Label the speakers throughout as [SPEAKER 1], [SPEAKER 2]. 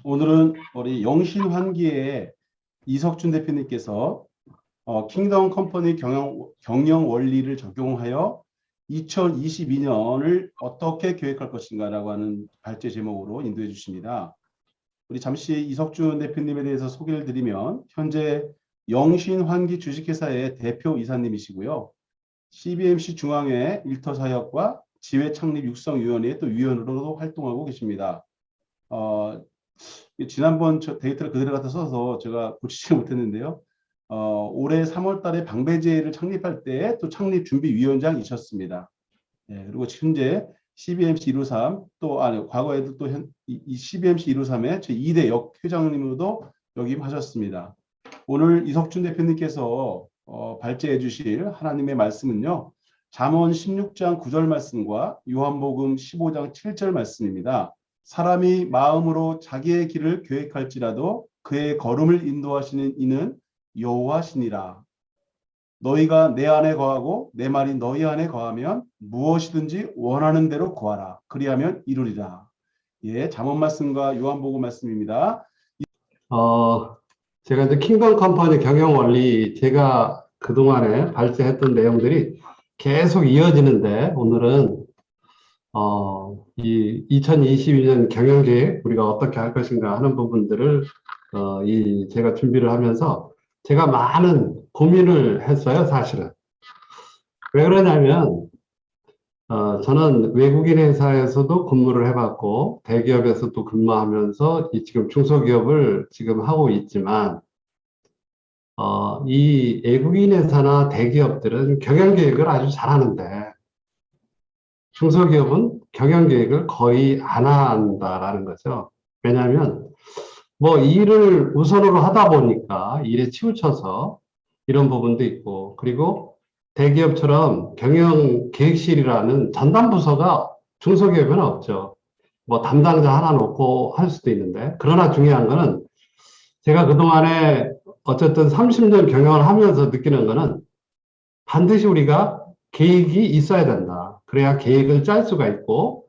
[SPEAKER 1] 오늘은 우리 영신환기의 이석준 대표님께서 킹덤 컴퍼니 경영 원리를 적용하여 2022년을 어떻게 계획할 것인가라고 하는 발제 제목으로 인도해 주십니다. 우리 잠시 이석준 대표님에 대해서 소개를 드리면 현재 영신환기 주식회사의 대표 이사님이시고요. CBMC 중앙회 일터 사역과 지회 창립 육성위원회 또 위원으로도 활동하고 계십니다. 어, 지난번 저 데이터를 그대로 갖다 써서 제가 고치지 못했는데요. 올해 3월 달에 방배제를 창립할 때 또 창립 준비위원장이셨습니다. 예, 그리고 현재 CBMC 153 또 아니 과거에도 또 이 CBMC 153의 제 2대 역회장님으로도 역임하셨습니다. 오늘 이석준 대표님께서 발제해 주실 하나님의 말씀은요. 잠언 16장 9절 말씀과 요한복음 15장 7절 말씀입니다. 사람이 마음으로 자기의 길을 계획할지라도 그의 걸음을 인도하시는 이는 여호와시니라. 너희가 내 안에 거하고 내 말이 너희 안에 거하면 무엇이든지 원하는 대로 구하라. 그리하면 이루리라. 예, 잠언 말씀과 요한복음 말씀입니다.
[SPEAKER 2] 어, 제가 이제 킹덤 컴퍼니 경영 원리 제가 그동안에 발제했던 내용들이 계속 이어지는데 오늘은 이 2022년 경영 계획 우리가 어떻게 할 것인가 하는 부분들을 제가 준비를 하면서 제가 많은 고민을 했어요, 사실은. 왜 그러냐면 저는 외국인 회사에서도 근무를 해봤고 대기업에서도 근무하면서 지금 중소기업을 지금 하고 있지만 이 외국인 회사나 대기업들은 경영 계획을 아주 잘하는데 중소기업은 경영 계획을 거의 안 한다라는 거죠. 왜냐하면 뭐 일을 우선으로 하다 보니까 일에 치우쳐서 이런 부분도 있고 그리고 대기업처럼 경영 계획실이라는 전담 부서가 중소기업에는 없죠. 뭐 담당자 하나 놓고 할 수도 있는데 그러나 중요한 거는 제가 그동안에 어쨌든 30년 경영을 하면서 느끼는 거는 반드시 우리가 계획이 있어야 된다. 그래야 계획을 짤 수가 있고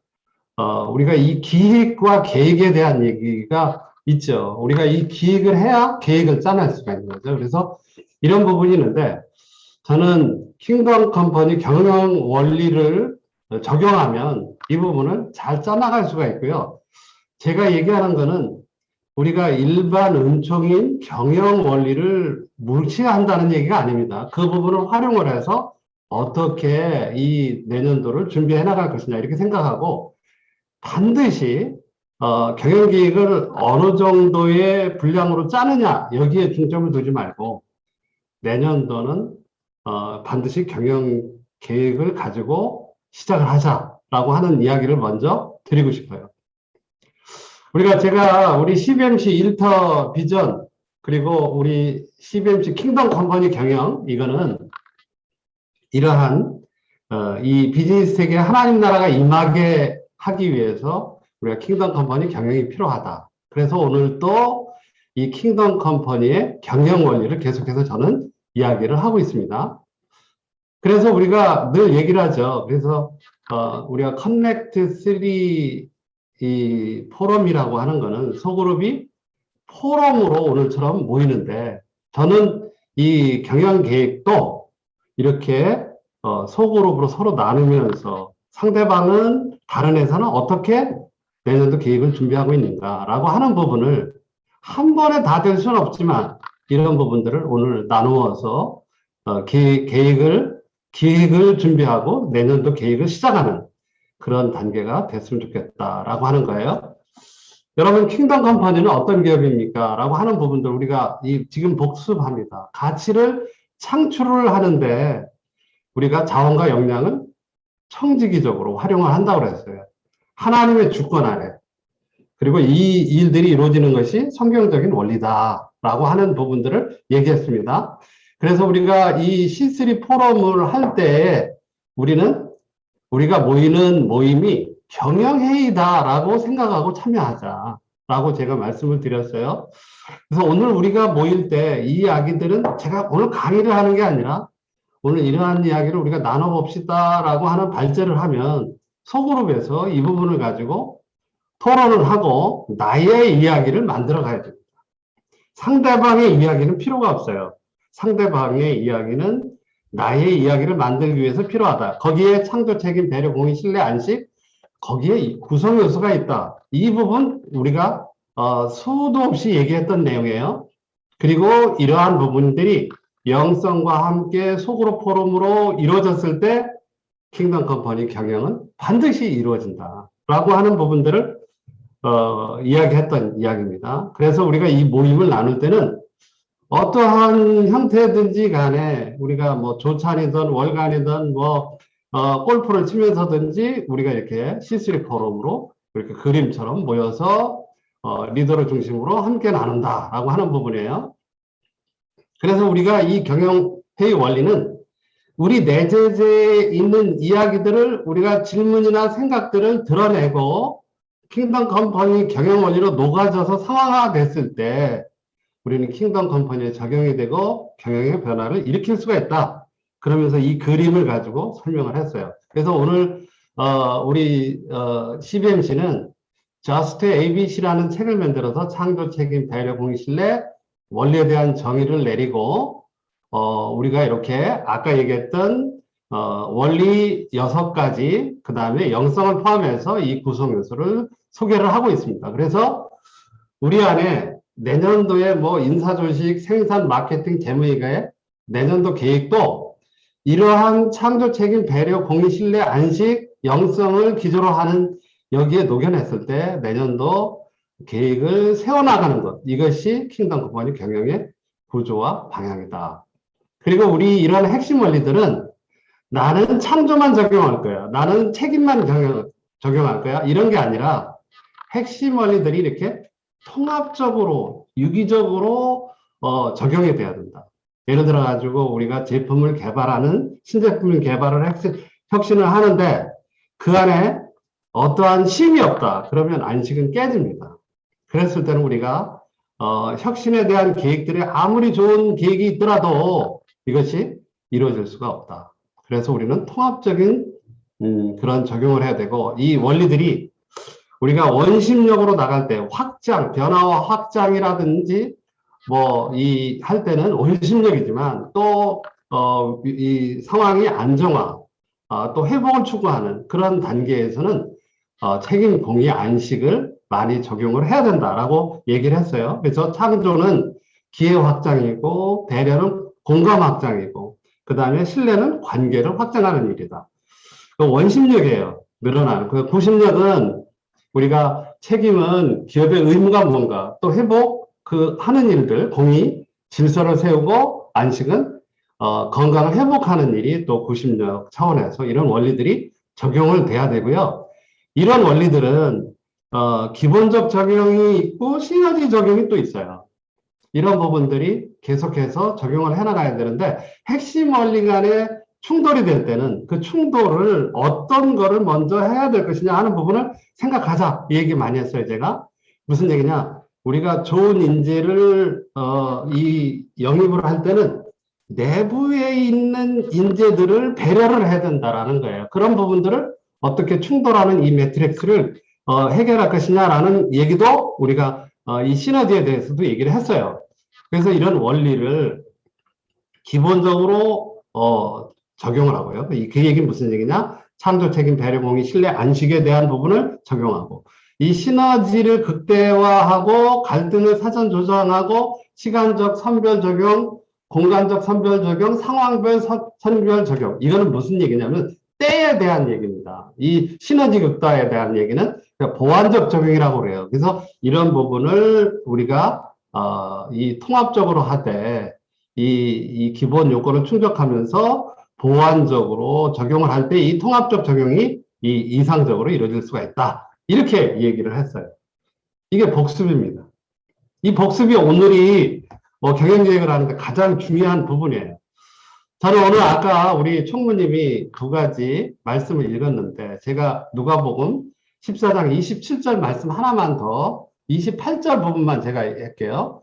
[SPEAKER 2] 우리가 이 기획과 계획에 대한 얘기가 있죠. 우리가 이 기획을 해야 계획을 짜낼 수가 있는 거죠. 그래서 이런 부분이 있는데 저는 킹덤 컴퍼니 경영 원리를 적용하면 이 부분을 잘 짜나갈 수가 있고요. 제가 얘기하는 거는 우리가 일반 은총인 경영 원리를 무시한다는 얘기가 아닙니다. 그 부분을 활용을 해서 어떻게 이 내년도를 준비해 나갈 것이냐 이렇게 생각하고 반드시 경영 계획을 어느 정도의 분량으로 짜느냐 여기에 중점을 두지 말고 내년도는 반드시 경영 계획을 가지고 시작을 하자라고 하는 이야기를 먼저 드리고 싶어요. 제가 우리 CBMC 일터 비전 그리고 우리 CBMC 킹덤 컴퍼니 경영 이거는 이러한 이 비즈니스 세계에 하나님 나라가 임하게 하기 위해서 우리가 킹덤 컴퍼니 경영이 필요하다. 그래서 오늘 또 이 킹덤 컴퍼니의 경영 원리를 계속해서 저는 이야기를 하고 있습니다. 그래서 우리가 늘 얘기를 하죠. 그래서 우리가 커넥트 3 이 포럼이라고 하는 거는 소그룹이 포럼으로 오늘처럼 모이는데 저는 이 경영 계획도 이렇게 소그룹으로 서로 나누면서 상대방은 다른 회사는 어떻게 내년도 계획을 준비하고 있는가라고 하는 부분을 한 번에 다 될 수는 없지만 이런 부분들을 오늘 나누어서 계획을 준비하고 내년도 계획을 시작하는 그런 단계가 됐으면 좋겠다라고 하는 거예요. 여러분 킹덤 컴퍼니는 어떤 기업입니까? 라고 하는 부분들 우리가 지금 복습합니다. 가치를 창출을 하는데 우리가 자원과 역량을 청지기적으로 활용을 한다고 그랬어요. 하나님의 주권 아래. 그리고 이 일들이 이루어지는 것이 성경적인 원리다라고 하는 부분들을 얘기했습니다. 그래서 우리가 이 C3 포럼을 할 때 우리가 모이는 모임이 경영회의다라고 생각하고 참여하자라고 제가 말씀을 드렸어요. 그래서 오늘 우리가 모일 때 이 이야기들은 제가 오늘 강의를 하는 게 아니라 오늘 이러한 이야기를 우리가 나눠봅시다라고 하는 발제를 하면 소그룹에서 이 부분을 가지고 토론을 하고 나의 이야기를 만들어 가야 됩니다. 상대방의 이야기는 필요가 없어요. 상대방의 이야기는 나의 이야기를 만들기 위해서 필요하다. 거기에 창조, 책임, 배려, 공의, 신뢰, 안식, 거기에 구성 요소가 있다. 이 부분 우리가 수도 없이 얘기했던 내용이에요. 그리고 이러한 부분들이 영성과 함께 소그룹 포럼으로 이루어졌을 때 킹덤 컴퍼니 경영은 반드시 이루어진다. 라고 하는 부분들을 이야기했던 이야기입니다. 그래서 우리가 이 모임을 나눌 때는 어떠한 형태든지 간에 우리가 뭐 조찬이든 월간이든 뭐 골프를 치면서든지 우리가 이렇게 C3 포럼으로 이렇게 그림처럼 모여서 리더를 중심으로 함께 나눈다라고 하는 부분이에요. 그래서 우리가 이 경영회의 원리는 우리 내재에 있는 이야기들을 우리가 질문이나 생각들을 드러내고 킹덤 컴퍼니 경영 원리로 녹아져서 상황화됐을 때 우리는 킹덤 컴퍼니에 적용이 되고 경영의 변화를 일으킬 수가 있다. 그러면서 이 그림을 가지고 설명을 했어요. 그래서 오늘 우리 CBMC는 Just ABC라는 책을 만들어서 창조, 책임, 배려, 공의, 신뢰, 원리에 대한 정의를 내리고 우리가 이렇게 아까 얘기했던 원리 6가지 그 다음에 영성을 포함해서 이 구성 요소를 소개를 하고 있습니다. 그래서 우리 안에 내년도에 뭐 인사조직, 생산, 마케팅, 재무이가의 내년도 계획도 이러한 창조, 책임, 배려, 공의, 신뢰, 안식, 영성을 기조로 하는 여기에 녹여냈을 때 내년도 계획을 세워나가는 것, 이것이 킹덤 컴퍼니 경영의 구조와 방향이다. 그리고 우리 이런 핵심 원리들은 나는 창조만 적용할 거야, 나는 책임만 적용할 거야, 이런 게 아니라 핵심 원리들이 이렇게 통합적으로 유기적으로 적용이 돼야 된다. 예를 들어 가지고 우리가 제품을 개발하는 신제품을 개발을 혁신을 하는데 그 안에 어떠한 힘이 없다. 그러면 안식은 깨집니다. 그랬을 때는 우리가 혁신에 대한 계획들이 아무리 좋은 계획이 있더라도 이것이 이루어질 수가 없다. 그래서 우리는 통합적인 그런 적용을 해야 되고 이 원리들이 우리가 원심력으로 나갈 때 확장, 변화와 확장이라든지 뭐 할 때는 원심력이지만 또 이 상황이 안정화, 또 회복을 추구하는 그런 단계에서는 책임 공의 안식을 많이 적용을 해야 된다라고 얘기를 했어요. 그래서 창조는 기회 확장이고 배려는 공감 확장이고 그 다음에 신뢰는 관계를 확장하는 일이다. 원심력이에요. 늘어나는. 그 구심력은 우리가 책임은 기업의 의무가 뭔가 또 회복 하는 일들 공의 질서를 세우고 안식은 건강을 회복하는 일이 또 구심력 차원에서 이런 원리들이 적용을 돼야 되고요. 이런 원리들은 기본적 적용이 있고 시너지 적용이 또 있어요. 이런 부분들이 계속해서 적용을 해나가야 되는데 핵심 원리 간에 충돌이 될 때는 그 충돌을 어떤 거를 먼저 해야 될 것이냐 하는 부분을 생각하자 이 얘기 많이 했어요. 제가 무슨 얘기냐, 우리가 좋은 인재를 이 영입을 할 때는 내부에 있는 인재들을 배려를 해야 된다라는 거예요. 그런 부분들을 어떻게 충돌하는 이 매트릭스를 해결할 것이냐라는 얘기도 우리가 이 시너지에 대해서도 얘기를 했어요. 그래서 이런 원리를 기본적으로 적용을 하고요. 그 얘기는 무슨 얘기냐? 창조, 책임, 배려, 공의, 신뢰, 안식에 대한 부분을 적용하고 이 시너지를 극대화하고 갈등을 사전 조정하고 시간적 선별 적용, 공간적 선별 적용, 상황별 선별 적용. 이거는 무슨 얘기냐면 때에 대한 얘기입니다. 이 시너지 극대화에 대한 얘기는 보완적 적용이라고 그래요. 그래서 이런 부분을 우리가 이 통합적으로 하되 이 기본 요건을 충족하면서 보완적으로 적용을 할 때 이 통합적 적용이 이상적으로 이루어질 수가 있다. 이렇게 얘기를 했어요. 이게 복습입니다. 이 복습이 오늘이 경영계획을 하는데 가장 중요한 부분이에요. 저는 오늘 아까 우리 총무님이 2가지 말씀을 읽었는데 제가 누가복음 14장 27절 말씀 하나만 더 28절 부분만 제가 할게요.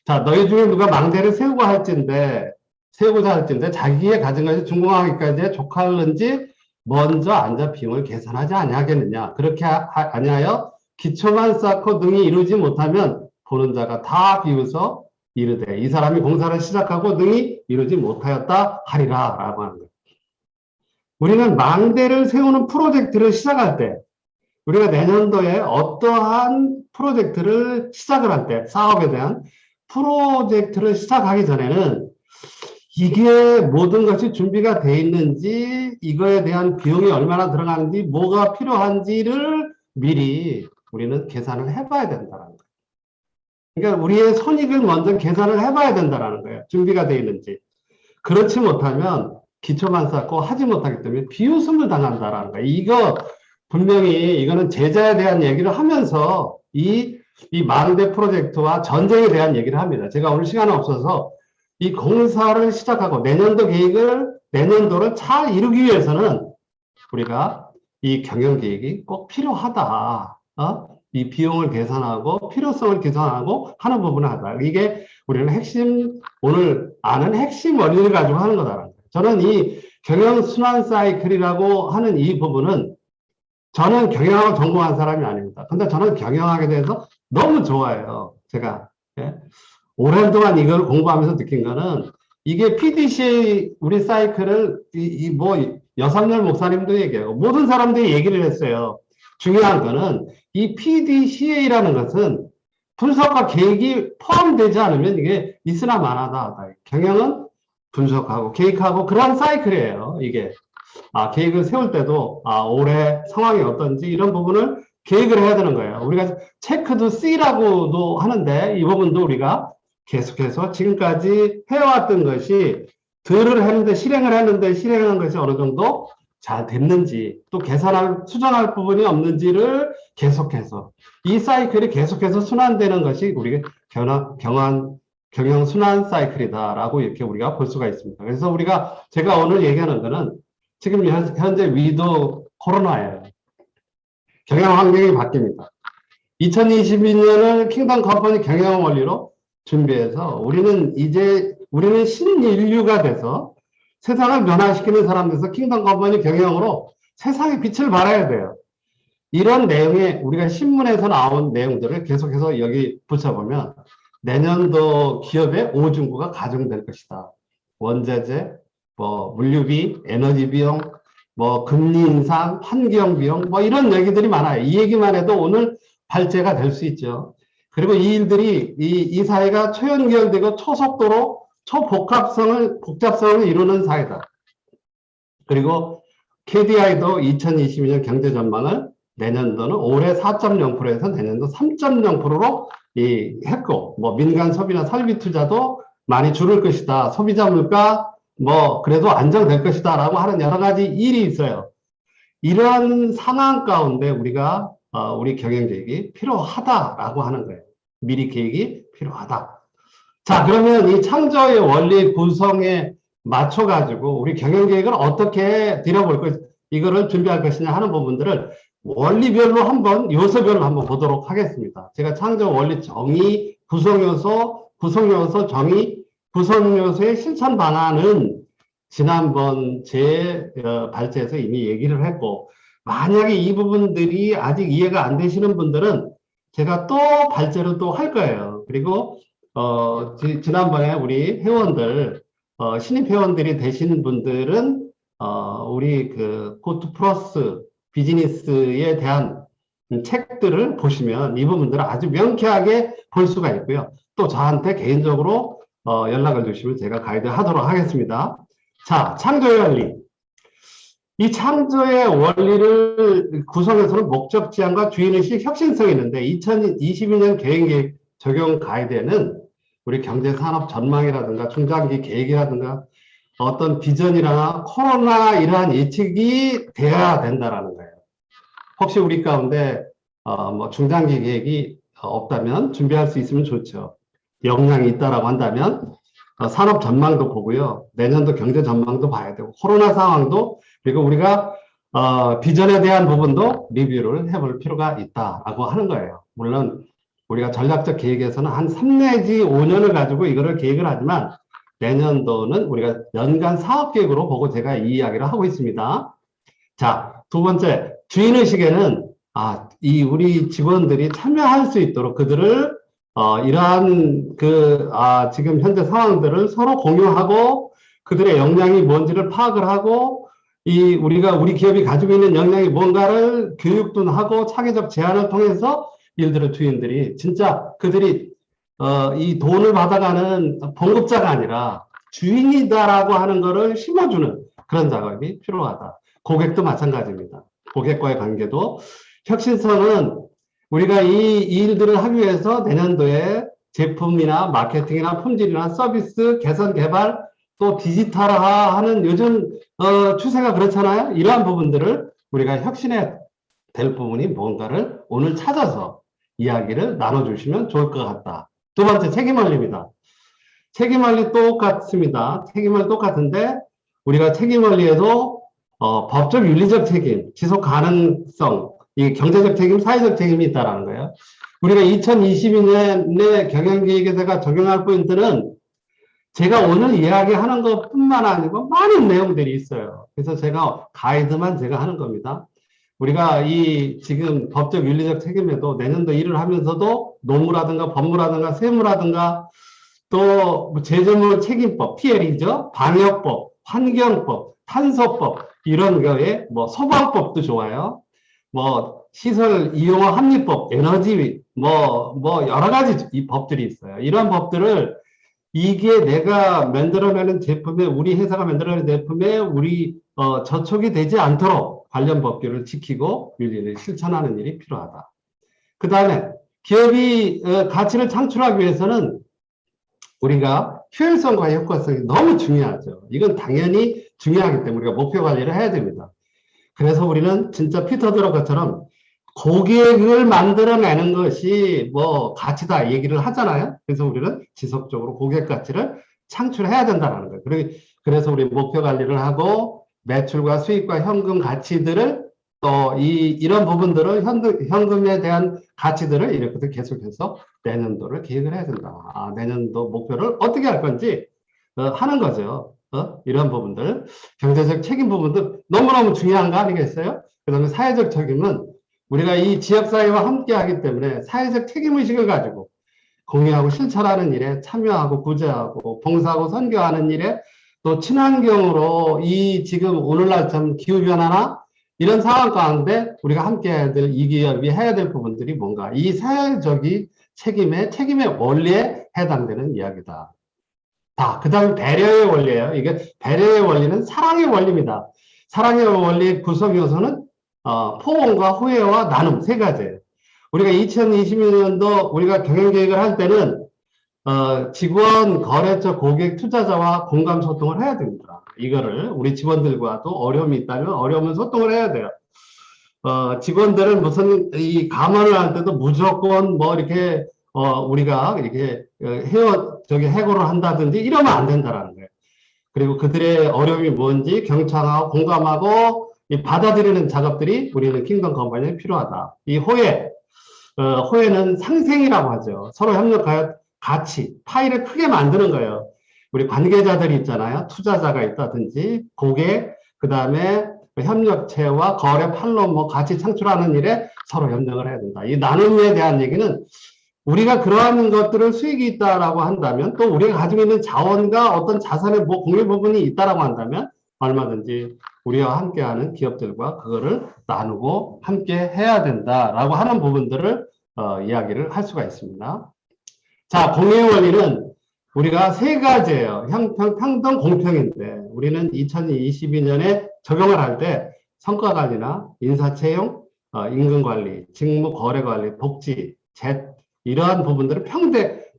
[SPEAKER 2] 자, 너희 중에 누가 망대를 세우고자 할진대 자기의 가진 것이 중공하기까지 족하는지 먼저 앉아 비용을 계산하지 아니하겠느냐. 그렇게 아니하여 기초만 쌓고 능히 이루지 못하면 보는 자가 다 비웃어 이르되 이 사람이 공사를 시작하고 능히 이루지 못하였다 하리라 라고 하는 거예요. 우리는 망대를 세우는 프로젝트를 시작할 때 우리가 내년도에 어떠한 프로젝트를 시작을 할 때 사업에 대한 프로젝트를 시작하기 전에는 이게 모든 것이 준비가 돼 있는지 이거에 대한 비용이 얼마나 들어가는지 뭐가 필요한지를 미리 우리는 계산을 해봐야 된다는 거예요. 그러니까 우리의 손익을 먼저 계산을 해봐야 된다는 거예요. 준비가 돼 있는지. 그렇지 못하면 기초만 쌓고 하지 못하기 때문에 비웃음을 당한다라는 거예요. 이거 분명히 이거는 제자에 대한 얘기를 하면서 이 망대 프로젝트와 전쟁에 대한 얘기를 합니다. 제가 오늘 시간이 없어서 이 공사를 시작하고 내년도 계획을 내년도를 잘 이루기 위해서는 우리가 이 경영 계획이 꼭 필요하다. 이 비용을 계산하고 필요성을 계산하고 하는 부분을 하다. 이게 우리는 핵심 오늘 아는 핵심 원리를 가지고 하는 거다. 저는 이 경영 순환 사이클이라고 하는 이 부분은 저는 경영학을 전공한 사람이 아닙니다. 근데 저는 경영학에 대해서 너무 좋아해요. 제가 오랜 동안 이걸 공부하면서 느낀 거는 이게 PDCA 우리 사이클을 뭐 여삼열 목사님도 얘기하고 모든 사람들이 얘기를 했어요. 중요한 거는 이 PDCA라는 것은 분석과 계획이 포함되지 않으면 이게 있으나 마나다. 경영은 분석하고 계획하고 그런 사이클이에요. 이게 계획을 세울 때도 올해 상황이 어떤지 이런 부분을 계획을 해야 되는 거예요. 우리가 체크도 C라고도 하는데 이 부분도 우리가 계속해서 지금까지 해왔던 것이 들을 했는데 실행한 것이 어느 정도 잘 됐는지 또 수정할 부분이 없는지를 계속해서 이 사이클이 계속해서 순환되는 것이 우리가 경영 순환 사이클이다라고 이렇게 우리가 볼 수가 있습니다. 그래서 제가 오늘 얘기하는 거는 지금 현재 위도 코로나예요. 경영 환경이 바뀝니다. 2022년을 킹덤 컴퍼니 경영 원리로 준비해서 우리는 신인류가 돼서 세상을 변화시키는 사람 돼서 킹덤 컴퍼니 경영으로 세상에 빛을 발해야 돼요. 이런 내용에 우리가 신문에서 나온 내용들을 계속해서 여기 붙여보면 내년도 기업의 오중구가 가중될 것이다. 원자재, 물류비, 에너지 비용, 금리 인상, 환경 비용, 이런 얘기들이 많아요. 이 얘기만 해도 오늘 발제가 될 수 있죠. 그리고 이 일들이, 이 사회가 초연결되고 초속도로, 복잡성을 이루는 사회다. 그리고 KDI도 2022년 경제 전망을 내년도는 올해 4.0%에서 내년도 3.0%로 했고, 민간 소비나 설비 투자도 많이 줄을 것이다. 소비자 물가, 그래도 안정될 것이다. 라고 하는 여러 가지 일이 있어요. 이런 상황 가운데 우리가, 우리 경영 계획이 필요하다라고 하는 거예요. 미리 계획이 필요하다. 자, 그러면 이 창조의 원리 구성에 맞춰가지고 우리 경영 계획을 어떻게 들여볼 것이냐, 이거를 준비할 것이냐 하는 부분들을 원리별로 요소별로 한번 보도록 하겠습니다. 제가 창조 원리 정의, 구성요소 정의, 구성요소의 실천 방안은 지난번 제 발제에서 이미 얘기를 했고, 만약에 이 부분들이 아직 이해가 안 되시는 분들은 제가 또 발제를 또 할 거예요. 그리고 지난번에 우리 회원들, 신입 회원들이 되시는 분들은 우리 고투 플러스 비즈니스에 대한 책들을 보시면 이 부분들을 아주 명쾌하게 볼 수가 있고요. 또 저한테 개인적으로 연락을 주시면 제가 가이드 하도록 하겠습니다. 자, 창조의 원리. 이 창조의 원리를 구성해서는 목적 지향과 주인의식 혁신성이 있는데 2022년 계획 적용 가이드에는 우리 경제산업 전망이라든가 중장기 계획이라든가 어떤 비전이나 코로나 이러한 예측이 돼야 된다라는 거예요. 혹시 우리 가운데 중장기 계획이 없다면 준비할 수 있으면 좋죠. 역량이 있다라고 한다면 산업 전망도 보고요. 내년도 경제 전망도 봐야 되고 코로나 상황도 그리고 우리가 비전에 대한 부분도 리뷰를 해볼 필요가 있다라고 하는 거예요. 물론 우리가 전략적 계획에서는 한 3 내지 5년을 가지고 이거를 계획을 하지만 내년도는 우리가 연간 사업 계획으로 보고 제가 이 이야기를 하고 있습니다. 자, 두 번째 주인의식에는 우리 직원들이 참여할 수 있도록 그들을, 이러한 지금 현재 상황들을 서로 공유하고 그들의 역량이 뭔지를 파악을 하고 우리 기업이 가지고 있는 역량이 뭔가를 교육도 하고 창의적 제안을 통해서 일들을 주인들이 진짜 그들이 이 돈을 받아가는 봉급자가 아니라 주인이다라고 하는 거를 심어주는 그런 작업이 필요하다. 고객도 마찬가지입니다. 고객과의 관계도 혁신성은 우리가 이 일들을 하기 위해서 내년도에 제품이나 마케팅이나 품질이나 서비스 개선 개발 또 디지털화하는 요즘 추세가 그렇잖아요. 이러한 부분들을 우리가 혁신해야 될 부분이 뭔가를 오늘 찾아서 이야기를 나눠주시면 좋을 것 같다. 두 번째, 책임관리입니다. 책임관리 똑같습니다. 책임은 똑같은데 우리가 책임관리에도 법적 윤리적 책임, 지속 가능성, 이 경제적 책임, 사회적 책임이 있다라는 거예요. 우리가 2022년에 경영계획에다가 적용할 포인트는 제가 오늘 이야기하는 것뿐만 아니고 많은 내용들이 있어요. 그래서 제가 가이드만 제가 하는 겁니다. 우리가 지금 법적 윤리적 책임에도 내년도 일을 하면서도 노무라든가 법무라든가 세무라든가 또 재정물 책임법, PL이죠. 방역법, 환경법, 탄소법 이런 거에 소방법도 좋아요. 시설 이용화 합리법, 에너지 여러 가지 이 법들이 있어요. 이런 법들을 이게 내가 만들어내는 제품에 우리 회사가 만들어내는 제품에 저촉이 되지 않도록 관련 법규를 지키고 윤리를 실천하는 일이 필요하다. 그 다음에 기업이 가치를 창출하기 위해서는 우리가 효율성과 효과성이 너무 중요하죠. 이건 당연히 중요하기 때문에 우리가 목표 관리를 해야 됩니다. 그래서 우리는 진짜 피터 드러 것처럼 고객을 만들어내는 것이 가치다 얘기를 하잖아요. 그래서 우리는 지속적으로 고객 가치를 창출해야 된다는 거예요. 그래서 우리 목표 관리를 하고 매출과 수익과 현금 가치들을 또 이런 부분들을 현금에 대한 가치들을 이렇게 계속해서 내년도를 계획을 해야 된다. 내년도 목표를 어떻게 할 건지 하는 거죠. 이런 부분들, 경제적 책임 부분도 너무너무 중요한 거 아니겠어요? 그 다음에 사회적 책임은 우리가 이 지역사회와 함께 하기 때문에 사회적 책임의식을 가지고 공유하고 실천하는 일에 참여하고 구제하고 봉사하고 선교하는 일에 또 친환경으로 지금 오늘날 참 기후변화나 이런 상황 가운데 우리가 함께 해야 될 이 기업이 해야 될 부분들이 뭔가 이 사회적인 책임의 원리에 해당되는 이야기다. 그 다음에 배려의 원리예요. 이게 배려의 원리는 사랑의 원리입니다. 사랑의 원리의 구성 요소는 포옹과 후회와 나눔 세 가지예요. 우리가 2022년도 우리가 경영계획을 할 때는 직원, 거래처, 고객, 투자자와 공감 소통을 해야 됩니다. 이거를 우리 직원들과도 어려움이 있다면 어려움은 소통을 해야 돼요. 직원들은 무슨 감언을 할 때도 무조건 이렇게 우리가 이렇게 해고를 한다든지 이러면 안 된다라는 거예요. 그리고 그들의 어려움이 뭔지 경청하고 공감하고 받아들이는 작업들이 우리는 킹덤 컴퍼니에 필요하다. 이 호혜는 상생이라고 하죠. 서로 협력하여 가치, 파이를 크게 만드는 거예요. 우리 관계자들이 있잖아요. 투자자가 있다든지 고객, 그 다음에 협력체와 거래 판로 가치 창출하는 일에 서로 협력을 해야 된다. 이 나눔에 대한 얘기는 우리가 그러한 것들을 수익이 있다라고 한다면 또 우리가 가지고 있는 자원과 어떤 자산의 공유 부분이 있다라고 한다면 얼마든지 우리와 함께하는 기업들과 그거를 나누고 함께 해야 된다라고 하는 부분들을 이야기를 할 수가 있습니다. 자, 공유의 원리는 우리가 세 가지예요. 형평, 평등, 공평인데 우리는 2022년에 적용을 할 때 성과관리나 인사채용, 임금관리, 직무 거래관리, 복지, 이러한 부분들은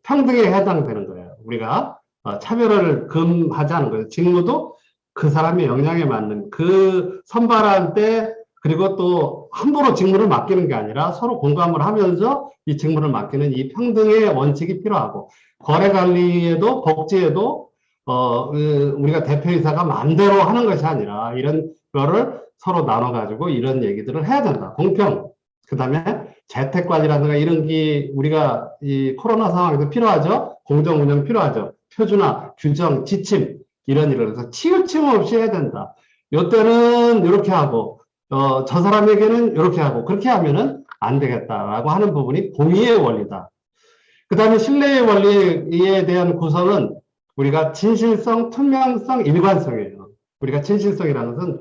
[SPEAKER 2] 평등에 해당되는 거예요. 우리가 차별을 금하지 않은 거예요. 직무도 그 사람의 역량에 맞는 선발할 때 그리고 또 함부로 직무를 맡기는 게 아니라 서로 공감을 하면서 이 직무를 맡기는 이 평등의 원칙이 필요하고 거래 관리에도 복지에도 우리가 대표이사가 마음대로 하는 것이 아니라 이런 거를 서로 나눠가지고 이런 얘기들을 해야 된다. 공평. 그 다음에 재택관리라든가 이런 게 우리가 이 코로나 상황에서 필요하죠. 공정운영 필요하죠. 표준화, 규정, 지침 이런 일을 해서 치우침 없이 해야 된다. 요때는 이렇게 하고 저 사람에게는 이렇게 하고 그렇게 하면은 안 되겠다라고 하는 부분이 공의의 원리다. 그 다음에 신뢰의 원리에 대한 구성은 우리가 진실성, 투명성, 일관성이에요. 우리가 진실성이라는 것은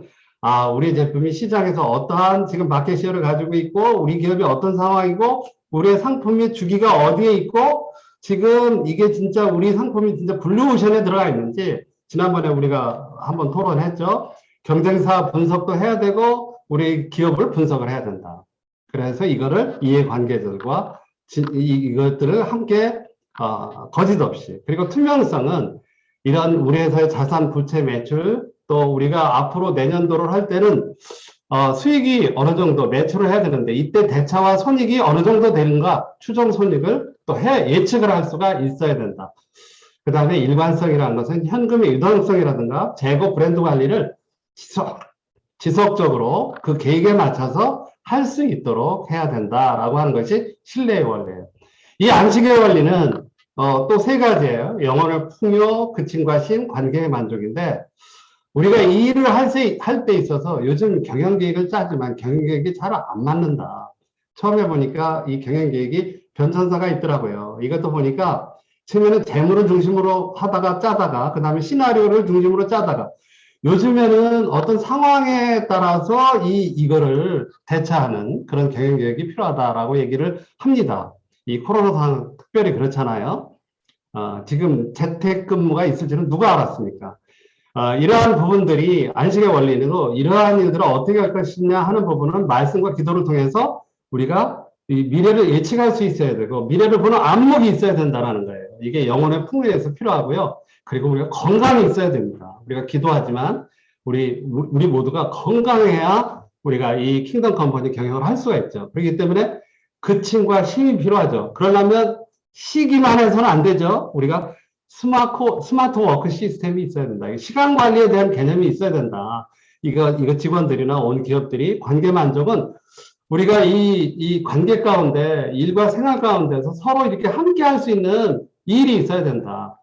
[SPEAKER 2] 우리 제품이 시장에서 어떠한 지금 마켓 시어를 가지고 있고 우리 기업이 어떤 상황이고 우리의 상품의 주기가 어디에 있고 지금 이게 진짜 우리 상품이 진짜 블루오션에 들어가 있는지 지난번에 우리가 한번 토론했죠. 경쟁사 분석도 해야 되고 우리 기업을 분석을 해야 된다. 그래서 이거를 이해관계자들과 이것들을 함께 거짓 없이 그리고 투명성은 이런 우리 회사의 자산 부채 매출 또 우리가 앞으로 내년도를 할 때는 수익이 어느 정도 매출을 해야 되는데 이때 대차와 손익이 어느 정도 되는가 추정 손익을 또 예측을 할 수가 있어야 된다. 그 다음에 일관성이라는 것은 현금의 유동성이라든가 재고 브랜드 관리를 지속적으로 그 계획에 맞춰서 할 수 있도록 해야 된다라고 하는 것이 신뢰의 원리예요. 이 안식의 원리는 또 세 가지예요. 영혼의 풍요, 그침과 심, 관계의 만족인데 우리가 이 일을 할 때 있어서 요즘 경영계획을 짜지만 경영계획이 잘 안 맞는다. 처음에 보니까 이 경영계획이 변천사가 있더라고요. 이것도 보니까 처음에는 재무를 중심으로 하다가 짜다가 그 다음에 시나리오를 중심으로 짜다가 요즘에는 어떤 상황에 따라서 이거를 대처하는 그런 경영계획이 필요하다라고 얘기를 합니다. 이 코로나 상황 특별히 그렇잖아요. 지금 재택근무가 있을지는 누가 알았습니까? 이러한 부분들이 안식의 원리로 이러한 일들을 어떻게 할 것이냐 하는 부분은 말씀과 기도를 통해서 우리가 이 미래를 예측할 수 있어야 되고 미래를 보는 안목이 있어야 된다는 거예요. 이게 영혼의 풍요에서 필요하고요. 그리고 우리가 건강이 있어야 됩니다. 우리가 기도하지만 우리 모두가 건강해야 우리가 이 킹덤 컴퍼니 경영을 할 수가 있죠. 그렇기 때문에 그침과 심이 필요하죠. 그러려면 시기만 해서는 안 되죠. 우리가 스마트 워크 시스템이 있어야 된다. 시간 관리에 대한 개념이 있어야 된다. 이거 직원들이나 온 기업들이 관계 만족은 우리가 이 관계 가운데 일과 생활 가운데서 서로 이렇게 함께 할 수 있는 일이 있어야 된다.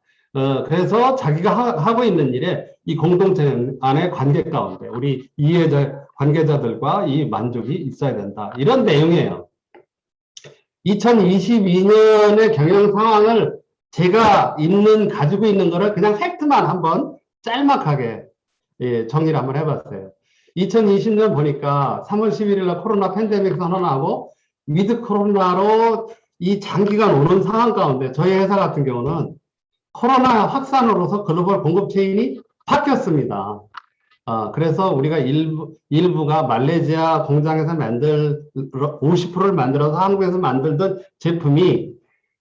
[SPEAKER 2] 그래서 자기가 하고 있는 일에 이 공동체 안의 관계 가운데 우리 관계자들과 이 만족이 있어야 된다. 이런 내용이에요. 2022년의 경영 상황을 제가 가지고 있는 거를 그냥 팩트만 한번 짤막하게 정리를 한번 해봤어요. 2020년 보니까 3월 11일 날 코로나 팬데믹 선언하고 위드 코로나로 이 장기간 오는 상황 가운데 저희 회사 같은 경우는 코로나 확산으로서 글로벌 공급 체인이 바뀌었습니다. 그래서 우리가 일부가 말레이시아 공장에서 50%를 만들어서 한국에서 만들던 제품이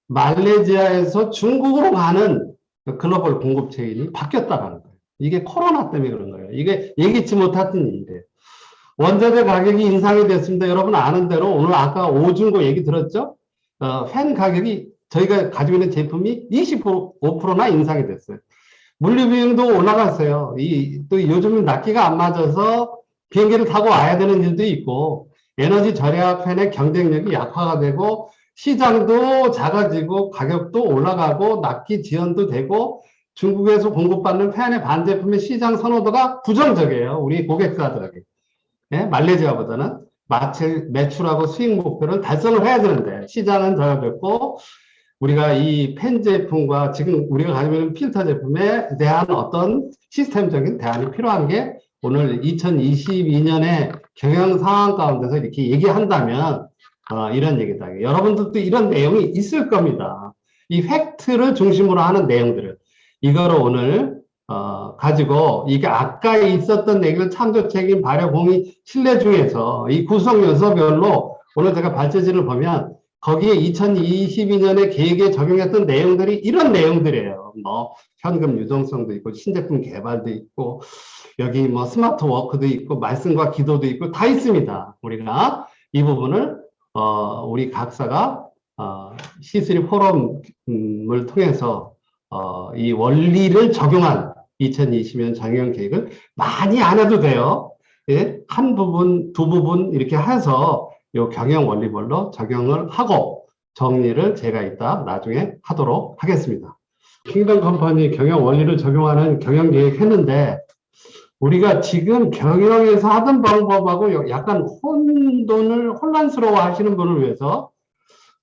[SPEAKER 2] 말레이시아에서 중국으로 가는 글로벌 공급 체인이 바뀌었다는 거예요. 이게 코로나 때문에 그런 거예요. 이게 예기치 못했던 일이에요. 원자재 가격이 인상이 됐습니다. 여러분 아는 대로 오늘 아까 오중고 얘기 들었죠? 팬 가격이 저희가 가지고 있는 제품이 25%나 인상이 됐어요. 물류비용도 올라갔어요. 또 요즘은 납기가 안 맞아서 비행기를 타고 와야 되는 일도 있고 에너지 절약 팬의 경쟁력이 약화가 되고 시장도 작아지고 가격도 올라가고 납기 지연도 되고 중국에서 공급받는 팬의 반제품의 시장 선호도가 부정적이에요. 우리 고객사들에게. 예? 말레이시아보다는 매출하고 수익 목표를 달성을 해야 되는데 시장은 적어졌고 우리가 이 펜 제품과 지금 우리가 가지고 있는 필터 제품에 대한 어떤 시스템적인 대안이 필요한 게 오늘 2022년의 경영 상황 가운데서 이렇게 얘기한다면 이런 얘기다. 여러분들도 이런 내용이 있을 겁니다. 이 팩트를 중심으로 하는 내용들을 이거를 오늘 가지고 이게 아까 있었던 얘기를 창조 책임 발효 공의 신뢰 중에서 이 구성 요소별로 오늘 제가 발제지를 보면 거기에 2022년에 계획에 적용했던 내용들이 이런 내용들이에요. 뭐 현금 유동성도 있고 신제품 개발도 있고 여기 뭐 스마트 워크도 있고 말씀과 기도도 있고 다 있습니다. 우리가 이 부분을 우리 각사가 C3 포럼을 통해서 이 원리를 적용한 2020년 경영 계획을 많이 안 해도 돼요. 예? 한 부분, 두 부분 이렇게 해서 요 경영 원리별로 적용을 하고 정리를 제가 이따 나중에 하도록 하겠습니다. 킹덤 컴퍼니 경영 원리를 적용하는 경영 계획 했는데 우리가 지금 경영에서 하던 방법하고 약간 혼란스러워 하시는 분을 위해서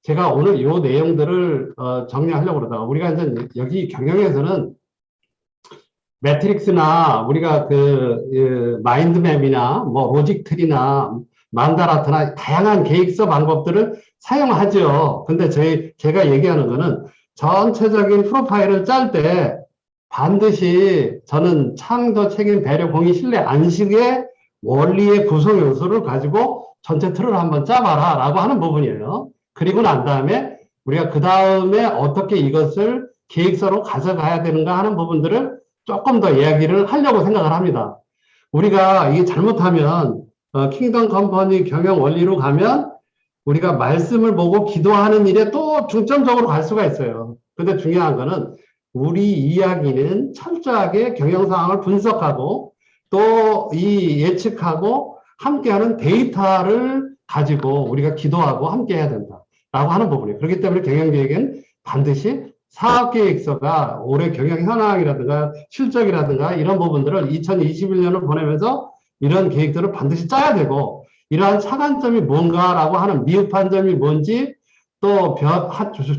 [SPEAKER 2] 제가 오늘 이 내용들을 정리하려고 그러다가 우리가 이제 여기 경영에서는 매트릭스나 우리가 마인드맵이나 뭐 로직트리나 만다라트나 다양한 계획서 방법들을 사용하죠. 근데 제가 얘기하는 거는 전체적인 프로파일을 짤 때 반드시 저는 창조, 책임, 배려, 공의, 신뢰, 안식의 원리의 구성 요소를 가지고 전체 틀을 한번 짜봐라 라고 하는 부분이에요. 그리고 난 다음에 우리가 그 다음에 어떻게 이것을 계획서로 가져가야 되는가 하는 부분들을 조금 더 이야기를 하려고 생각을 합니다. 우리가 이게 잘못하면 킹덤 컴퍼니 경영 원리로 가면 우리가 말씀을 보고 기도하는 일에 또 중점적으로 갈 수가 있어요. 근데 중요한 거는 우리 이야기는 철저하게 경영 상황을 분석하고 또 이 예측하고 함께하는 데이터를 가지고 우리가 기도하고 함께 해야 된다라고 하는 부분이에요. 그렇기 때문에 경영계획은 반드시 사업계획서가 올해 경영 현황이라든가 실적이라든가 이런 부분들을 2021년을 보내면서 이런 계획들을 반드시 짜야 되고 이러한 차관점이 뭔가라고 하는 미흡한 점이 뭔지 또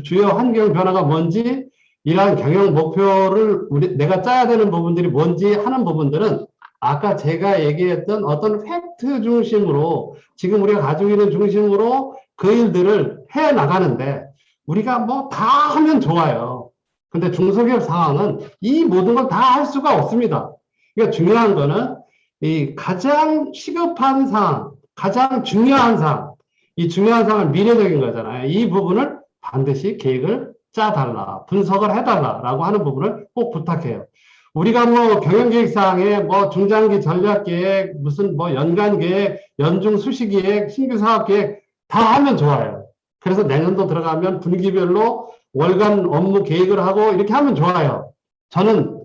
[SPEAKER 2] 주요 환경 변화가 뭔지 이러한 경영 목표를 내가 짜야 되는 부분들이 뭔지 하는 부분들은 아까 제가 얘기했던 어떤 팩트 중심으로 지금 우리가 가지고 있는 중심으로 그 일들을 해 나가는데 우리가 뭐 다 하면 좋아요. 근데 중소기업 상황은 이 모든 걸 다 할 수가 없습니다. 그러니까 중요한 거는 이 가장 시급한 상황, 가장 중요한 상황, 이 중요한 상황은 미래적인 거잖아요. 이 부분을 반드시 계획을 짜달라, 분석을 해달라라고 하는 부분을 꼭 부탁해요. 우리가 뭐 경영계획사항에 뭐 중장기 전략계획, 무슨 뭐 연간계획, 연중 수시계획, 신규 사업계획 다 하면 좋아요. 그래서 내년도 들어가면 분기별로 월간 업무 계획을 하고 이렇게 하면 좋아요. 저는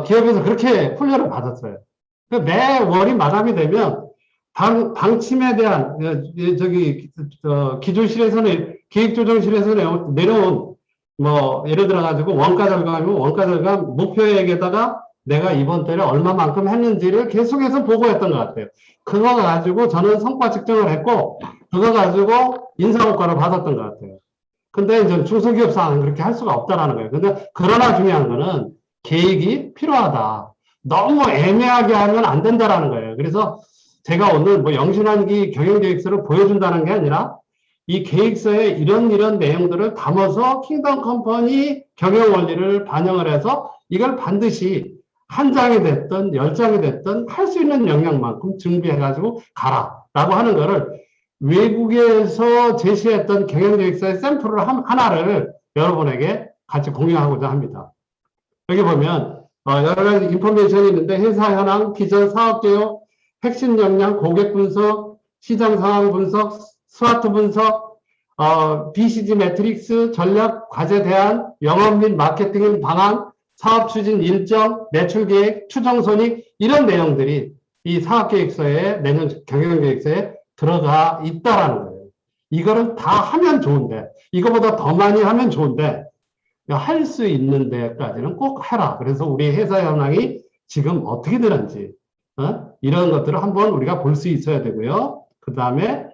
[SPEAKER 2] 기업에서 그렇게 훈련을 받았어요. 매 월이 마감이 되면 방침에 대한 기조실에서는 계획조정실에서 내려온 뭐 예를 들어 가지고 원가 절감이면 원가 절감 목표액에다가 내가 이번 달에 얼마만큼 했는지를 계속해서 보고했던 것 같아요. 그거 가지고 저는 성과 측정을 했고 그거 가지고 인사고과를 받았던 것 같아요. 근데 이제 중소기업 상황은 그렇게 할 수가 없다라는 거예요. 근데 그러나 중요한 거는 계획이 필요하다. 너무 애매하게 하면 안 된다라는 거예요. 그래서 제가 오늘 뭐 영신환기 경영계획서를 보여준다는 게 아니라 이 계획서에 이런 내용들을 담아서 킹덤 컴퍼니 경영 원리를 반영을 해서 이걸 반드시 한 장이 됐든 10장이 됐든 할 수 있는 역량만큼 준비해가지고 가라라고 하는 거를 외국에서 제시했던 경영계획서의 샘플을 하나를 여러분에게 같이 공유하고자 합니다. 여기 보면 여러 가지 인포메이션이 있는데 회사 현황, 비전, 사업개혁, 핵심 역량, 고객 분석, 시장 상황 분석, 스와트 분석, BCG 매트릭스, 전략, 과제 대안, 영업 및 마케팅 방안, 사업 추진 일정, 매출 계획, 추정 손익 이런 내용들이 이 사업계획서에 내년 경영계획서에 들어가 있다라는 거예요. 이거를 다 하면 좋은데 이거보다 더 많이 하면 좋은데 할 수 있는 데까지는 꼭 해라. 그래서 우리 회사 현황이 지금 어떻게 되는지 이런 것들을 한번 우리가 볼 수 있어야 되고요. 그 다음에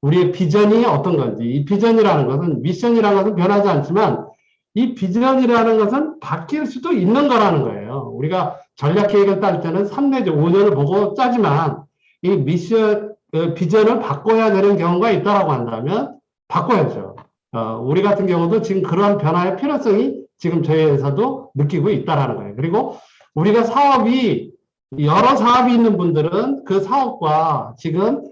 [SPEAKER 2] 우리의 비전이 어떤 건지 이 비전이라는 것은 미션이라는 것은 변하지 않지만 이 비전이라는 것은 바뀔 수도 있는 거라는 거예요. 우리가 전략 계획을 딸 때는 3 내지 5년을 보고 짜지만 이 비전을 바꿔야 되는 경우가 있다라고 한다면 바꿔야죠. 우리 같은 경우도 지금 그러한 변화의 필요성이 지금 저희 회사도 느끼고 있다라는 거예요. 그리고 우리가 여러 사업이 있는 분들은 그 사업과 지금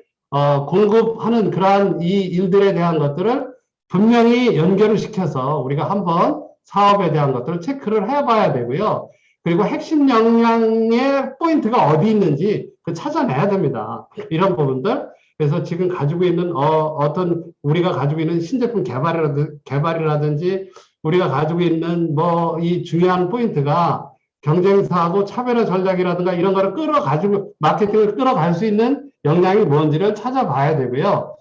[SPEAKER 2] 공급하는 그러한 이 일들에 대한 것들을 분명히 연결을 시켜서 우리가 한번 사업에 대한 것들을 체크를 해봐야 되고요. 그리고 핵심 역량의 포인트가 어디 있는지 찾아내야 됩니다. 이런 부분들. 그래서 지금 가지고 있는 우리가 가지고 있는 신제품 개발이라든지 우리가 가지고 있는 뭐 이 중요한 포인트가 경쟁사하고 차별화 전략이라든가 이런 거를 마케팅을 끌어갈 수 있는 역량이 뭔지를 찾아봐야 되고요.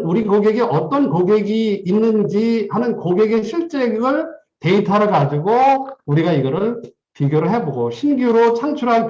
[SPEAKER 2] 우리 고객이 어떤 고객이 있는지 하는 고객의 실적을 데이터를 가지고 우리가 이거를 비교를 해보고 신규로 창출할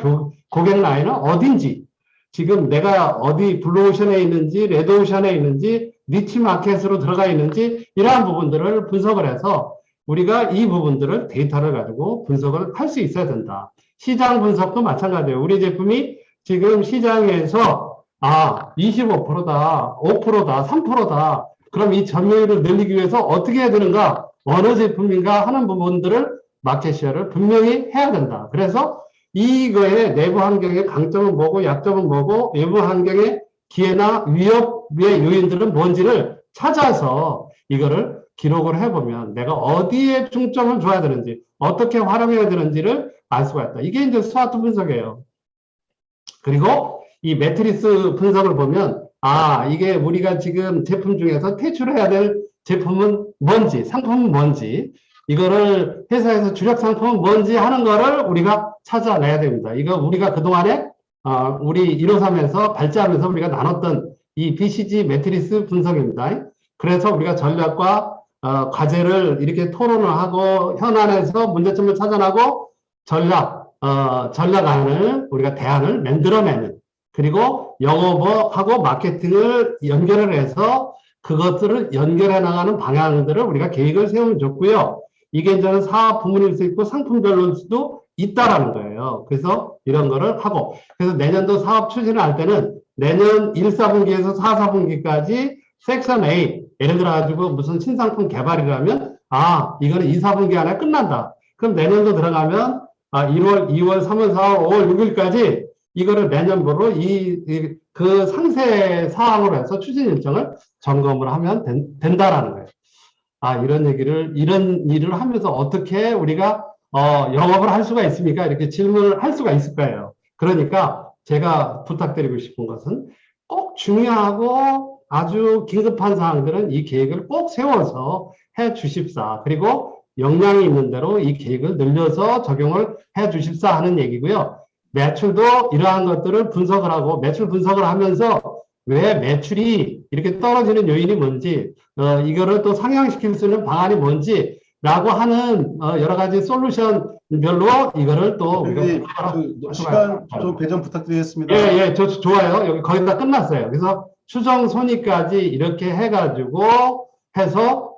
[SPEAKER 2] 고객 라인은 어딘지 지금 내가 어디 블루오션에 있는지 레드오션에 있는지 니치 마켓으로 들어가 있는지 이러한 부분들을 분석을 해서 우리가 이 부분들을 데이터를 가지고 분석을 할 수 있어야 된다. 시장 분석도 마찬가지예요. 우리 제품이 지금 시장에서 25%다, 5%다, 3%다. 그럼 이 점유율을 늘리기 위해서 어떻게 해야 되는가? 어느 제품인가 하는 부분들을 마켓시어를 분명히 해야 된다. 그래서 이거의 내부 환경의 강점은 뭐고 약점은 뭐고 외부 환경의 기회나 위협의 요인들은 뭔지를 찾아서 이거를 기록을 해보면 내가 어디에 중점을 줘야 되는지 어떻게 활용해야 되는지를 알 수가 있다. 이게 이제 스와트 분석이에요. 그리고 이 매트리스 분석을 보면 이게 우리가 지금 제품 중에서 퇴출해야 될 제품은 뭔지 상품은 뭔지 이거를 회사에서 주력 상품은 뭔지 하는 거를 우리가 찾아내야 됩니다. 이거 우리가 그동안에 우리 153에서 발제하면서 우리가 나눴던 이 BCG 매트리스 분석입니다. 그래서 우리가 전략과 과제를 이렇게 토론을 하고 현안에서 문제점을 찾아내고 전략안을 우리가 대안을 만들어내는 그리고 영업하고 마케팅을 연결을 해서 그것들을 연결해 나가는 방향들을 우리가 계획을 세우면 좋고요. 이게 이제는 사업 부문일 수 있고 상품별로일 수도 있다라는 거예요. 그래서 이런 거를 하고 그래서 내년도 사업 추진을 할 때는 내년 1, 4분기에서 4, 4분기까지 섹션 A 예를 들어 가지고 무슨 신상품 개발이라면 이거는 2, 4분기 안에 끝난다. 그럼 내년도 들어가면 1월, 2월, 3월, 4월, 5월, 6일까지 이거를 내년도로 그 상세 사항으로 해서 추진 일정을 점검을 하면 된다라는 거예요. 이런 일을 하면서 어떻게 우리가 영업을 할 수가 있습니까? 이렇게 질문을 할 수가 있을 거예요. 그러니까 제가 부탁드리고 싶은 것은 꼭 중요하고 아주 긴급한 사항들은 이 계획을 꼭 세워서 해 주십사. 그리고 역량이 있는 대로 이 계획을 늘려서 적용을 해 주십사 하는 얘기고요. 매출도 이러한 것들을 분석을 하고 매출 분석을 하면서 왜 매출이 이렇게 떨어지는 요인이 뭔지 이거를 또 상향시킬 수 있는 방안이 뭔지 라고 하는 여러 가지 솔루션별로 이거를 또
[SPEAKER 1] 시간 좀 배정 부탁드리겠습니다.
[SPEAKER 2] 예, 좋아요. 여기 거의 다 끝났어요. 그래서 추정 손익까지 이렇게 해가지고 해서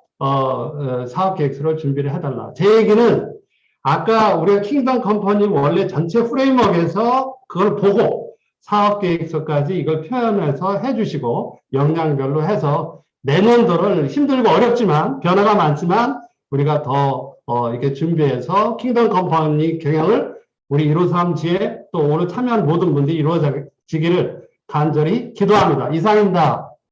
[SPEAKER 2] 사업 계획서를 준비를 해달라. 제 얘기는 아까 우리가 킹덤 컴퍼니 원래 전체 프레임워크에서 그걸 보고 사업 계획서까지 이걸 표현해서 해주시고 역량별로 해서 내년도를 힘들고 어렵지만 변화가 많지만 우리가 더 이렇게 준비해서 킹덤 컴퍼니 경영을 우리 153 지에 또 오늘 참여한 모든 분들이 이루어지기를 간절히 기도합니다. 이상입니다.